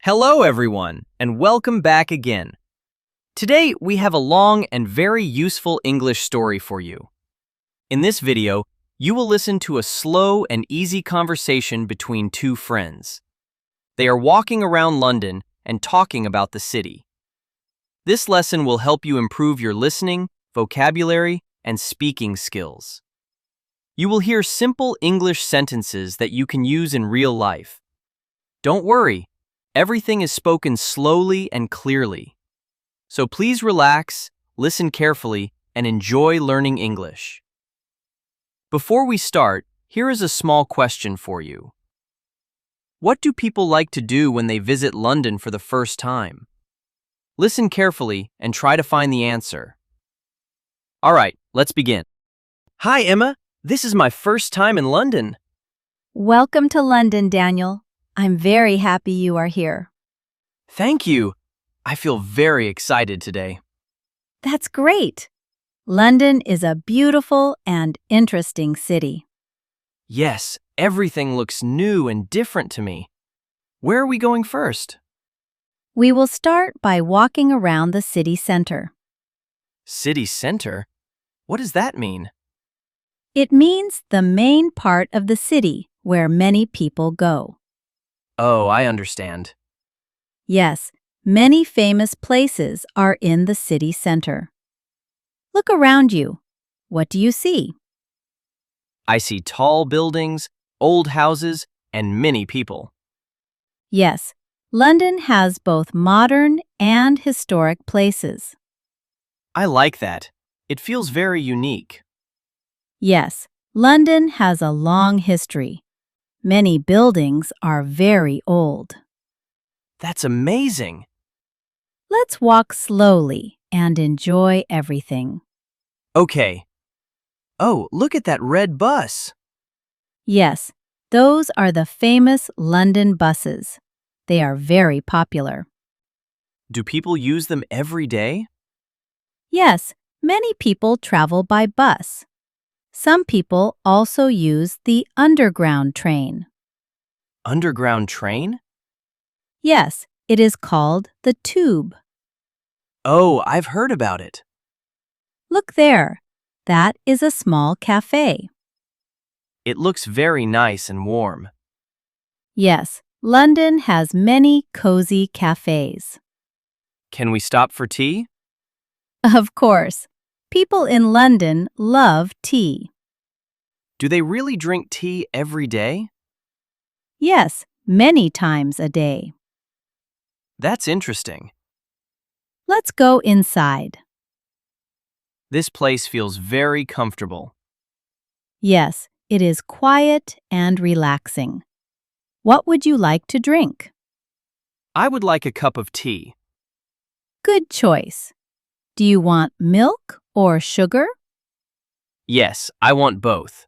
Hello, everyone, and welcome back again. Today, we have a long and very useful English story for you. In this video, you will listen to a slow and easy conversation between two friends. They are walking around London and talking about the city. This lesson will help you improve your listening, vocabulary, and speaking skills. You will hear simple English sentences that you can use in real life. Don't worry. Everything is spoken slowly and clearly. So please relax, listen carefully, and enjoy learning English. Before we start, here is a small question for you. What do people like to do when they visit London for the first time? Listen carefully and try to find the answer. All right, let's begin. Hi, Emma. This is my first time in London. Welcome to London, Daniel. I'm very happy you are here. Thank you. I feel very excited today. That's great. London is a beautiful and interesting city. Yes, everything looks new and different to me. Where are we going first? We will start by walking around the city center. City center? What does that mean? It means the main part of the city where many people go. Oh, I understand. Yes, many famous places are in the city center. Look around you. What do you see? I see tall buildings, old houses, and many people. Yes, London has both modern and historic places. I like that. It feels very unique. Yes, London has a long history. Many buildings are very old. That's amazing. Let's walk slowly and enjoy everything. Okay. Oh, look at that red bus. Yes, those are the famous London buses. They are very popular. Do people use them every day? Yes, many people travel by bus. Some people also use the underground train. Underground train? Yes, it is called the tube. Oh, I've heard about it. Look there. That is a small cafe. It looks very nice and warm. Yes, London has many cozy cafes. Can we stop for tea? Of course, people in London love tea. Do they really drink tea every day? Yes, many times a day. That's interesting. Let's go inside. This place feels very comfortable. Yes, it is quiet and relaxing. What would you like to drink? I would like a cup of tea. Good choice. Do you want milk or sugar? Yes, I want both.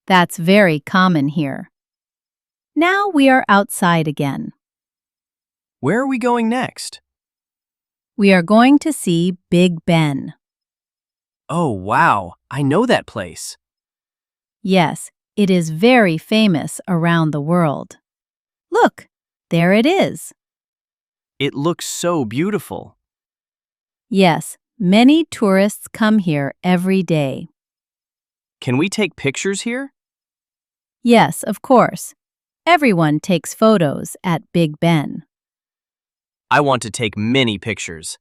That's very common here. Now we are outside again. Where are we going next? We are going to see Big Ben. Oh, wow, I know that place. Yes, it is very famous around the world. Look, there it is. It looks so beautiful. Yes, many tourists come here every day. Can we take pictures here? Yes, of course. Everyone takes photos at Big Ben. I want to take many pictures.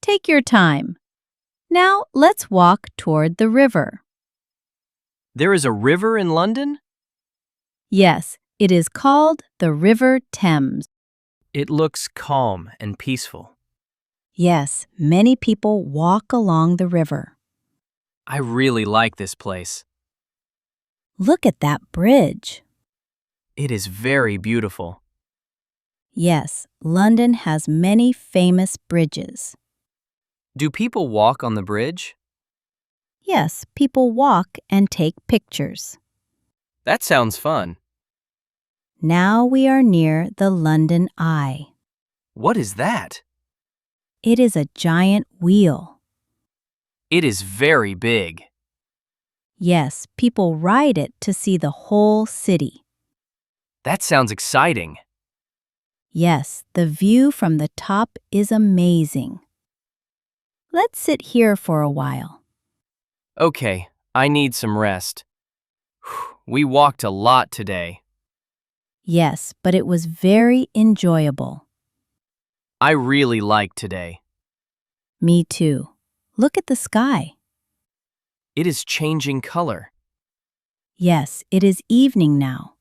Take your time. Now let's walk toward the river. There is a river in London? Yes, it is called the River Thames. It looks calm and peaceful. Yes, many people walk along the river. I really like this place. Look at that bridge. It is very beautiful. Yes, London has many famous bridges. Do people walk on the bridge? Yes, people walk and take pictures. That sounds fun. Now we are near the London Eye. What is that? It is a giant wheel. It is very big. Yes, people ride it to see the whole city. That sounds exciting. Yes, the view from the top is amazing. Let's sit here for a while. Okay, I need some rest. We walked a lot today. Yes, but it was very enjoyable. I really liked today. Me too. Look at the sky. It is changing color. Yes, it is evening now.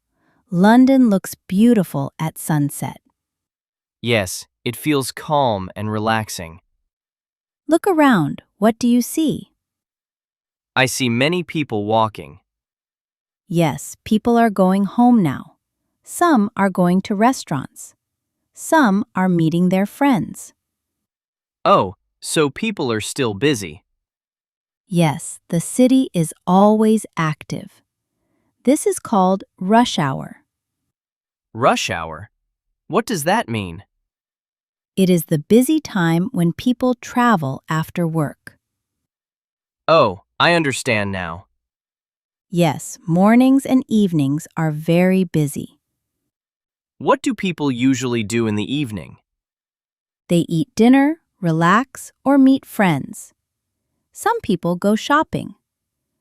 London looks beautiful at sunset. Yes, it feels calm and relaxing. Look around. What do you see? I see many people walking. Yes, people are going home now. Some are going to restaurants. Some are meeting their friends. Oh, so people are still busy. Yes, the city is always active. This is called rush hour. Rush hour? What does that mean? It is the busy time when people travel after work. Oh, I understand now. Yes, mornings and evenings are very busy. What do people usually do in the evening? They eat dinner, relax, or meet friends. Some people go shopping.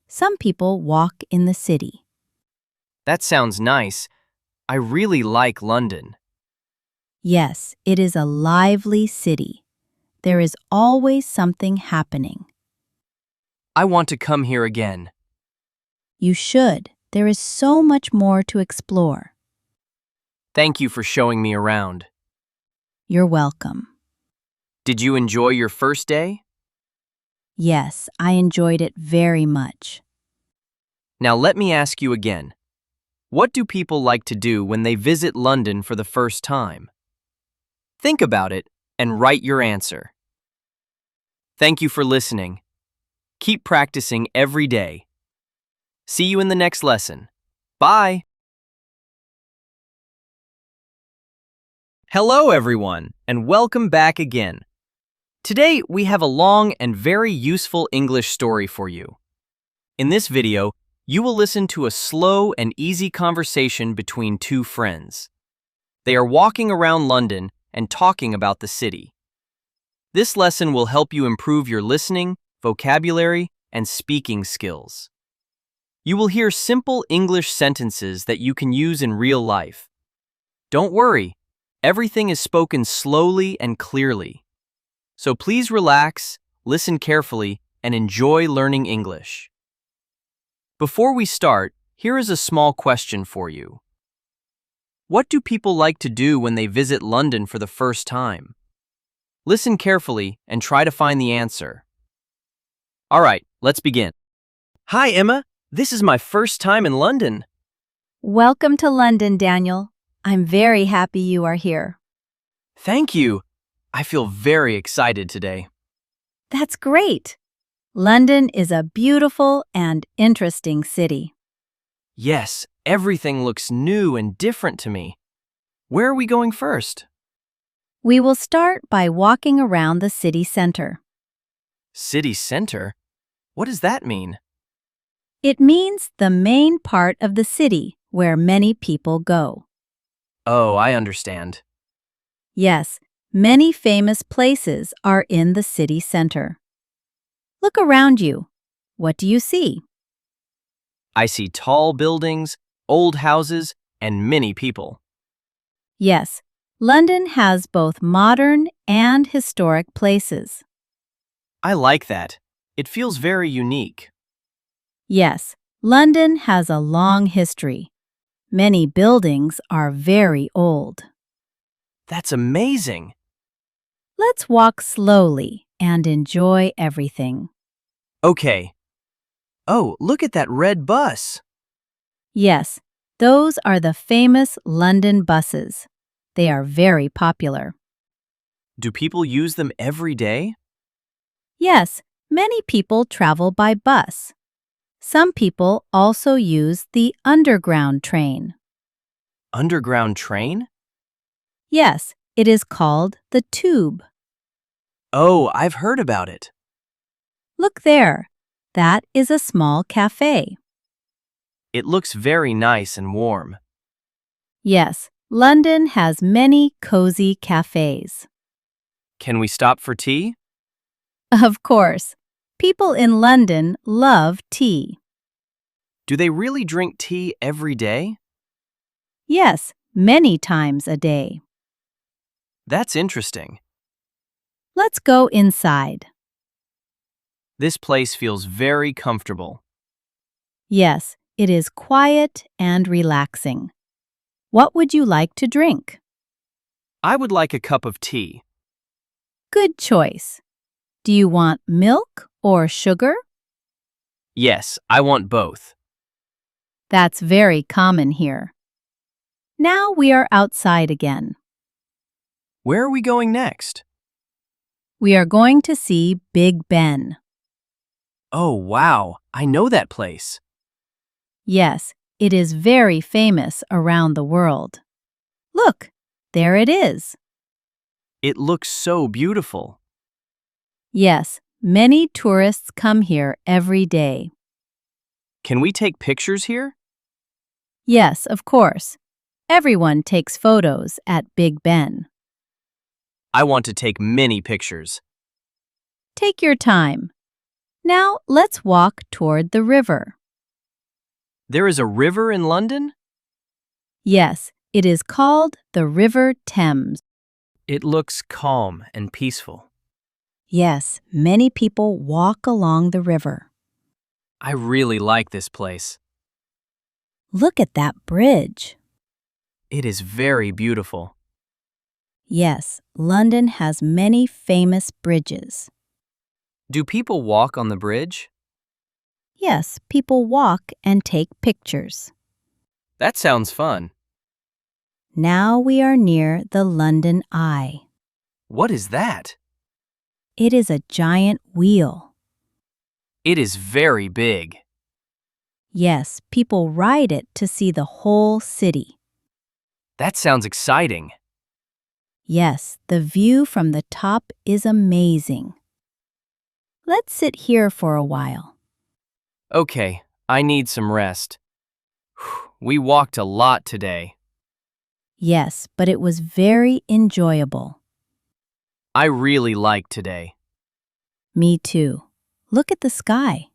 Some people walk in the city. That sounds nice. I really like London. Yes, it is a lively city. There is always something happening. I want to come here again. You should. There is so much more to explore. Thank you for showing me around. You're welcome. Did you enjoy your first day? Yes, I enjoyed it very much. Now let me ask you again. What do people like to do when they visit London for the first time? Think about it and write your answer. Thank you for listening. Keep practicing every day. See you in the next lesson. Bye! Hello everyone, and welcome back again. Today we have a long and very useful English story for you. In this video, you will listen to a slow and easy conversation between two friends. They are walking around London and talking about the city. This lesson will help you improve your listening, vocabulary, and speaking skills. You will hear simple English sentences that you can use in real life. Don't worry, everything is spoken slowly and clearly. So please relax, listen carefully, and enjoy learning English. Before we start, here is a small question for you. What do people like to do when they visit London for the first time? Listen carefully and try to find the answer. All right, let's begin. Hi, Emma. This is my first time in London. Welcome to London, Daniel. I'm very happy you are here. Thank you. I feel very excited today. That's great. London is a beautiful and interesting city. Yes, everything looks new and different to me. Where are we going first? We will start by walking around the city center. City center? What does that mean? It means the main part of the city where many people go. Oh, I understand. Yes, many famous places are in the city center. Look around you. What do you see? I see tall buildings, old houses, and many people. Yes, London has both modern and historic places. I like that. It feels very unique. Yes, London has a long history. Many buildings are very old. That's amazing. Let's walk slowly and enjoy everything. Okay. Oh, look at that red bus. Yes, those are the famous London buses. They are very popular. Do people use them every day? Yes, many people travel by bus. Some people also use the underground train. Underground train? Yes, it is called the tube. Oh, I've heard about it. Look there. That is a small cafe. It looks very nice and warm. Yes, London has many cozy cafes. Can we stop for tea? Of course, people in London love tea. Do they really drink tea every day? Yes, many times a day. That's interesting. Let's go inside. This place feels very comfortable. Yes, it is quiet and relaxing. What would you like to drink? I would like a cup of tea. Good choice. Do you want milk or sugar? Yes, I want both. That's very common here. Now we are outside again. Where are we going next? We are going to see Big Ben. Oh, wow, I know that place. Yes, it is very famous around the world. Look, there it is. It looks so beautiful. Yes, many tourists come here every day. Can we take pictures here? Yes, of course. Everyone takes photos at Big Ben. I want to take many pictures. Take your time. Now let's walk toward the river. There is a river in London? Yes, it is called the River Thames. It looks calm and peaceful. Yes, many people walk along the river. I really like this place. Look at that bridge. It is very beautiful. Yes, London has many famous bridges. Do people walk on the bridge? Yes, people walk and take pictures. That sounds fun. Now we are near the London Eye. What is that? It is a giant wheel. It is very big. Yes, people ride it to see the whole city. That sounds exciting. Yes, the view from the top is amazing. Let's sit here for a while. Okay, I need some rest. We walked a lot today. Yes, but it was very enjoyable. I really liked today. Me too. Look at the sky.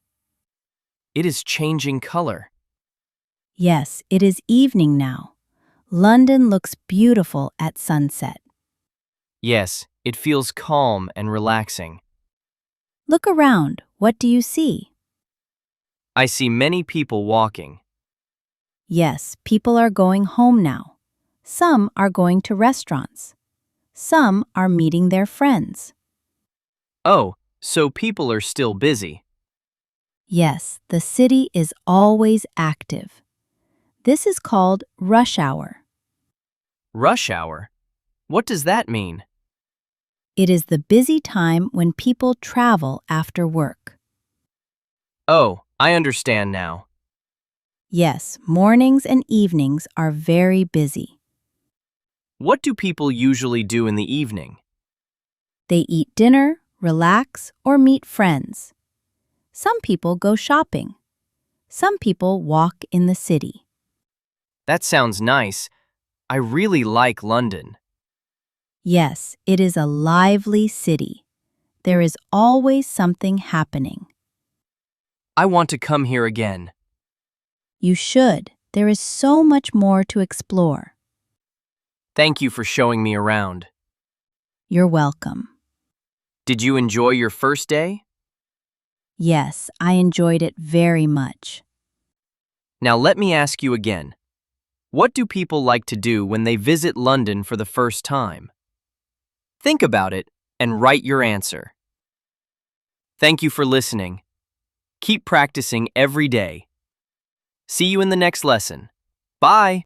It is changing color. Yes, it is evening now. London looks beautiful at sunset. Yes, it feels calm and relaxing. Look around. What do you see? I see many people walking. Yes, people are going home now. Some are going to restaurants. Some are meeting their friends. Oh, so people are still busy. Yes, the city is always active. This is called rush hour. Rush hour? What does that mean? It is the busy time when people travel after work. Oh, I understand now. Yes, mornings and evenings are very busy. What do people usually do in the evening? They eat dinner, relax, or meet friends. Some people go shopping. Some people walk in the city. That sounds nice. I really like London. Yes, it is a lively city. There is always something happening. I want to come here again. You should. There is so much more to explore. Thank you for showing me around. You're welcome. Did you enjoy your first day? Yes, I enjoyed it very much. Now let me ask you again. What do people like to do when they visit London for the first time? Think about it and write your answer. Thank you for listening. Keep practicing every day. See you in the next lesson. Bye!